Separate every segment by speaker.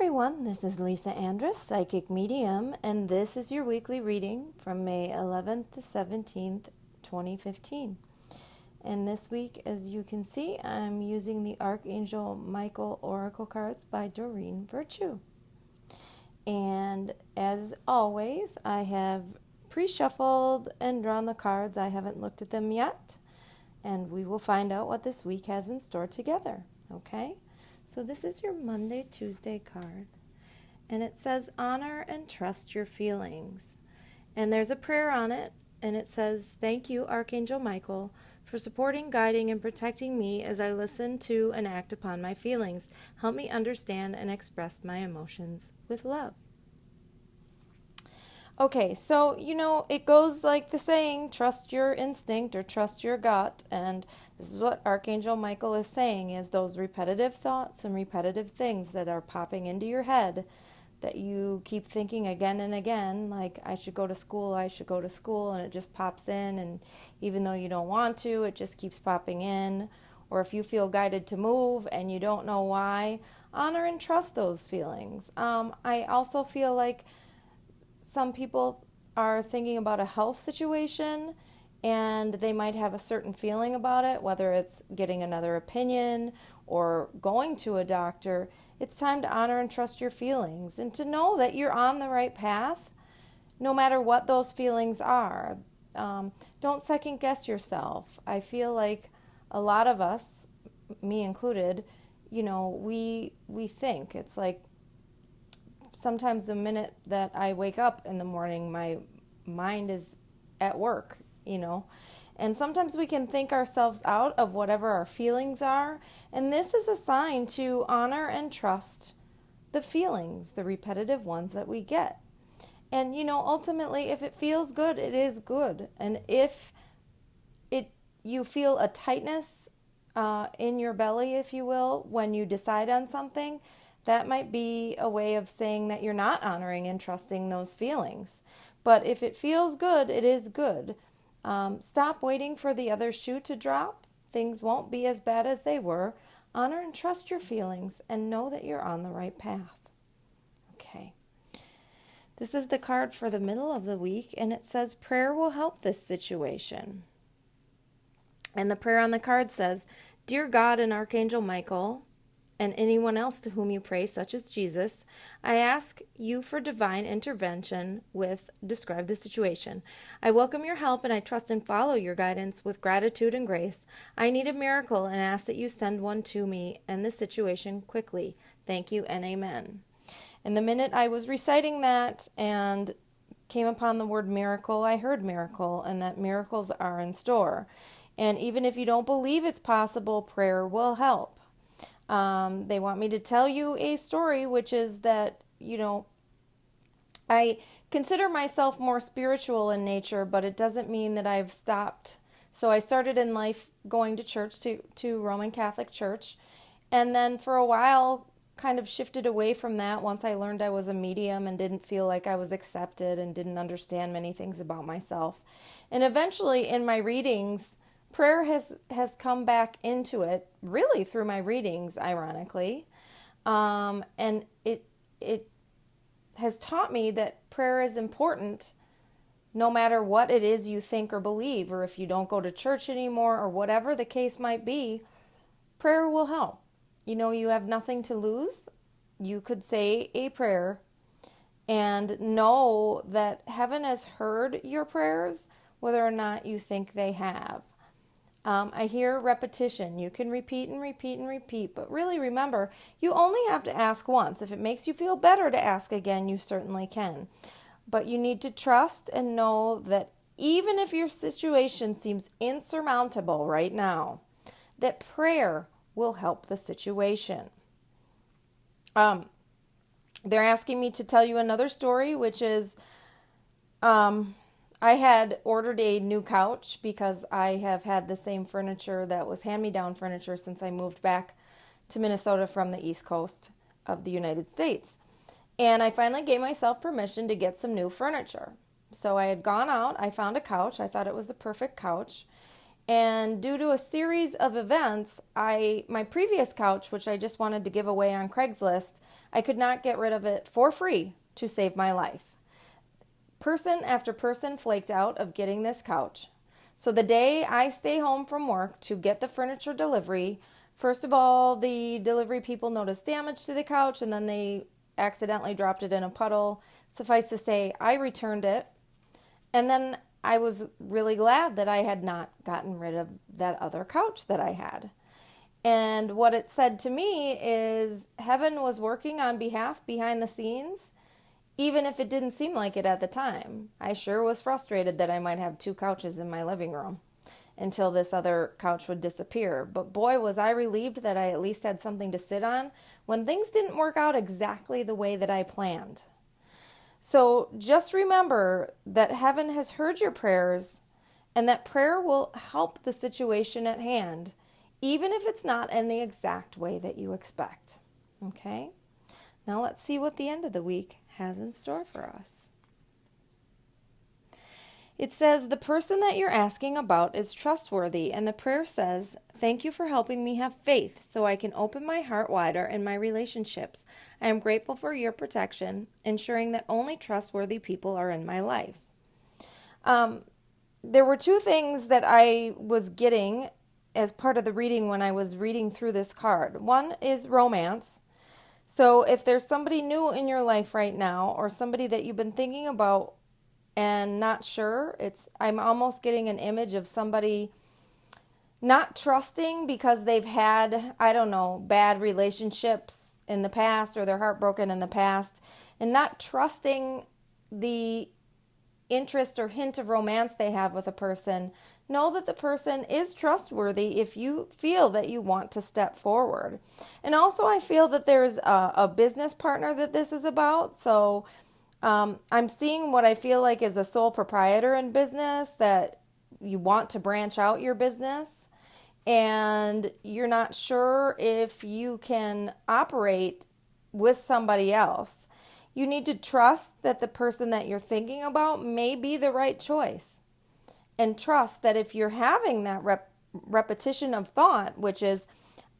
Speaker 1: everyone, this is Lisa Andrus, Psychic Medium, and this is your weekly reading from May 11th to 17th, 2015. And this week, as you can see, I'm using the Archangel Michael Oracle cards by Doreen Virtue. And as always, I have pre-shuffled and drawn the cards. I haven't looked at them yet, and we will find out what this week has in store together, okay? So this is your Monday, Tuesday card, and it says, honor and trust your feelings. And there's a prayer on it, and it says, thank you, Archangel Michael, for supporting, guiding, and protecting me as I listen to and act upon my feelings. Help me understand and express my emotions with love. Okay, so, it goes like the saying, trust your instinct or trust your gut, and this is what Archangel Michael is saying, is those repetitive thoughts and repetitive things that are popping into your head that you keep thinking again and again, like, I should go to school, and it just pops in, and even though you don't want to, it just keeps popping in. Or if you feel guided to move and you don't know why, honor and trust those feelings. I also feel like some people are thinking about a health situation and they might have a certain feeling about it, whether it's getting another opinion or going to a doctor. It's time to honor and trust your feelings and to know that you're on the right path no matter what those feelings are. Don't second guess yourself. I feel like a lot of us, me included, we think. It's like sometimes the minute that I wake up in the morning, my mind is at work, and sometimes we can think ourselves out of whatever our feelings are, and this is a sign to honor and trust the feelings, the repetitive ones that we get. And ultimately, if it feels good, it is good. And if you feel a tightness in your belly, if you will, when you decide on something, that might be a way of saying that you're not honoring and trusting those feelings. But if it feels good, it is good. Stop waiting for the other shoe to drop. Things won't be as bad as they were. Honor and trust your feelings and know that you're on the right path. Okay. This is the card for the middle of the week, and it says, prayer will help this situation. And the prayer on the card says, Dear God and Archangel Michael, and anyone else to whom you pray, such as Jesus, I ask you for divine intervention with describe the situation. I welcome your help and I trust and follow your guidance with gratitude and grace. I need a miracle and ask that you send one to me and the situation quickly. Thank you and amen. And the minute I was reciting that and came upon the word miracle, I heard miracle and that miracles are in store. And even if you don't believe it's possible, prayer will help. They want me to tell you a story, which is that, I consider myself more spiritual in nature, but it doesn't mean that I've stopped. So I started in life going to church, to Roman Catholic Church, and then for a while kind of shifted away from that once I learned I was a medium and didn't feel like I was accepted and didn't understand many things about myself. And eventually in my readings, prayer has come back into it, really through my readings, ironically. And it has taught me that prayer is important no matter what it is you think or believe, or if you don't go to church anymore, or whatever the case might be, prayer will help. You have nothing to lose. You could say a prayer and know that heaven has heard your prayers, whether or not you think they have. I hear repetition. You can repeat and repeat and repeat, but really remember, you only have to ask once. If it makes you feel better to ask again, you certainly can. But you need to trust and know that even if your situation seems insurmountable right now, that prayer will help the situation. They're asking me to tell you another story, which is I had ordered a new couch because I have had the same furniture that was hand-me-down furniture since I moved back to Minnesota from the East Coast of the United States. And I finally gave myself permission to get some new furniture. So I had gone out, I found a couch, I thought it was the perfect couch, And due to a series of events, my previous couch, which I just wanted to give away on Craigslist, I could not get rid of it for free to save my life. Person after person flaked out of getting this couch. So the day I stay home from work to get the furniture delivery, first of all, the delivery people noticed damage to the couch, and then they accidentally dropped it in a puddle. Suffice to say, I returned it. And then I was really glad that I had not gotten rid of that other couch that I had. And what it said to me is heaven was working on behalf behind the scenes, even if it didn't seem like it at the time. I sure was frustrated that I might have two couches in my living room until this other couch would disappear. But boy, was I relieved that I at least had something to sit on when things didn't work out exactly the way that I planned. So just remember that heaven has heard your prayers and that prayer will help the situation at hand, even if it's not in the exact way that you expect. Okay? Now let's see what the end of the week has in store for us. It says, the person that you're asking about is trustworthy, and the prayer says, thank you for helping me have faith so I can open my heart wider in my relationships. I am grateful for your protection, ensuring that only trustworthy people are in my life. There were two things that I was getting as part of the reading when I was reading through this card. One is romance. So if there's somebody new in your life right now, or somebody that you've been thinking about and not sure, I'm almost getting an image of somebody not trusting because they've had, bad relationships in the past, or they're heartbroken in the past, and not trusting the interest or hint of romance they have with a person. Know that the person is trustworthy if you feel that you want to step forward. And also I feel that there's a business partner that this is about. So I'm seeing what I feel like is a sole proprietor in business, that you want to branch out your business and you're not sure if you can operate with somebody else. You need to trust that the person that you're thinking about may be the right choice. And trust that if you're having that repetition of thought, which is,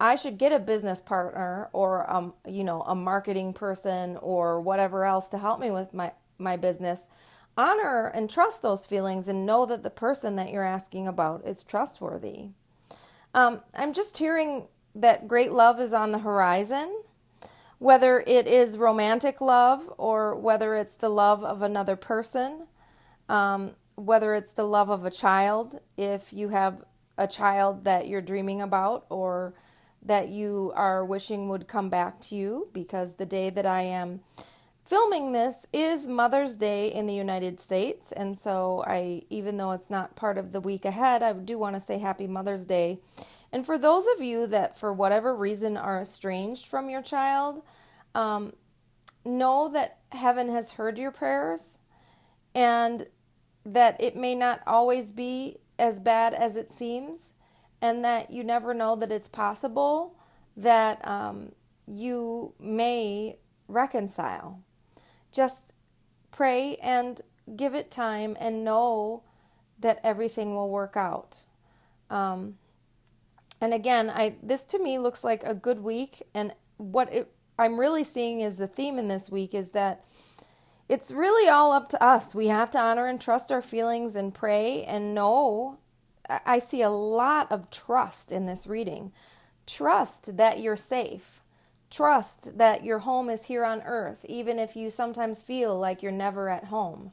Speaker 1: I should get a business partner or, a marketing person or whatever else to help me with my business, honor and trust those feelings and know that the person that you're asking about is trustworthy. I'm just hearing that great love is on the horizon, whether it is romantic love or whether it's the love of another person, whether it's the love of a child, if you have a child that you're dreaming about or that you are wishing would come back to you, because the day that I am filming this is Mother's Day in the United States. And so even though it's not part of the week ahead, I do want to say Happy Mother's Day. And for those of you that for whatever reason are estranged from your child, know that heaven has heard your prayers and that it may not always be as bad as it seems, and that you never know that it's possible that you may reconcile. Just pray and give it time and know that everything will work out. And again, this to me looks like a good week, and I'm really seeing is the theme in this week is that it's really all up to us. We have to honor and trust our feelings and pray and know. I see a lot of trust in this reading. Trust that you're safe. Trust that your home is here on earth, even if you sometimes feel like you're never at home.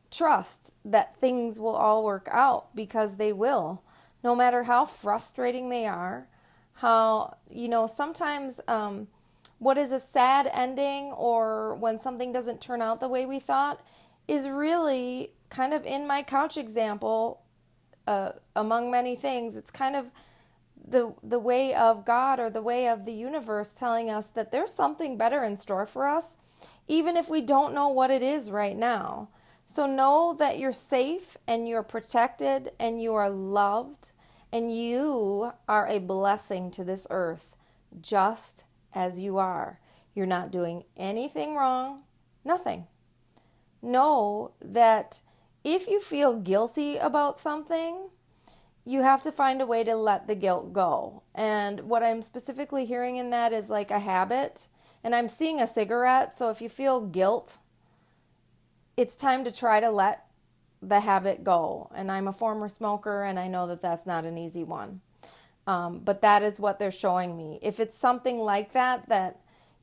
Speaker 1: Trust that things will all work out, because they will, no matter how frustrating they are. Sometimes what is a sad ending, or when something doesn't turn out the way we thought, is really kind of, in my couch example, among many things, it's kind of the way of God or the way of the universe telling us that there's something better in store for us, even if we don't know what it is right now. So know that you're safe and you're protected and you are loved and you are a blessing to this earth, just as you are. You're not doing anything wrong, nothing. Know that if you feel guilty about something, you have to find a way to let the guilt go. And what I'm specifically hearing in that is like a habit. And I'm seeing a cigarette. So if you feel guilt, it's time to try to let the habit go. And I'm a former smoker, and I know that that's not an easy one. But that is what they're showing me. If it's something like that,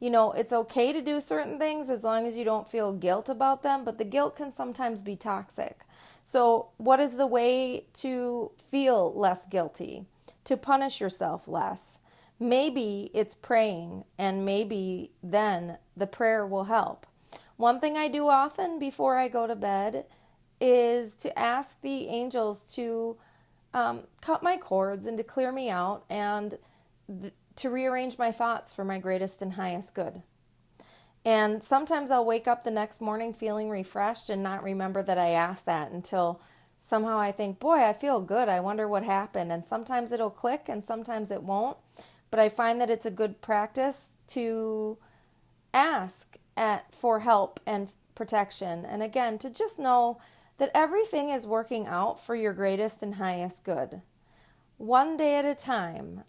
Speaker 1: it's okay to do certain things as long as you don't feel guilt about them, but the guilt can sometimes be toxic. So what is the way to feel less guilty? To punish yourself less? Maybe it's praying, and maybe then the prayer will help. One thing I do often before I go to bed is to ask the angels to cut my cords and to clear me out and to rearrange my thoughts for my greatest and highest good. And sometimes I'll wake up the next morning feeling refreshed and not remember that I asked that until somehow I think, boy, I feel good. I wonder what happened. And sometimes it'll click and sometimes it won't. But I find that it's a good practice to ask for help and protection. And again, to just know that everything is working out for your greatest and highest good. One day at a time.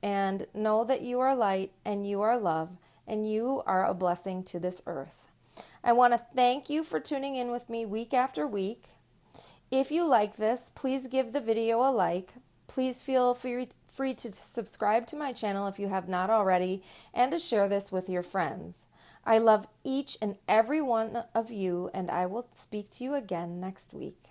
Speaker 1: And know that you are light and you are love and you are a blessing to this earth. I want to thank you for tuning in with me week after week. If you like this, please give the video a like. Please feel free to subscribe to my channel if you have not already, and to share this with your friends. I love each and every one of you, and I will speak to you again next week.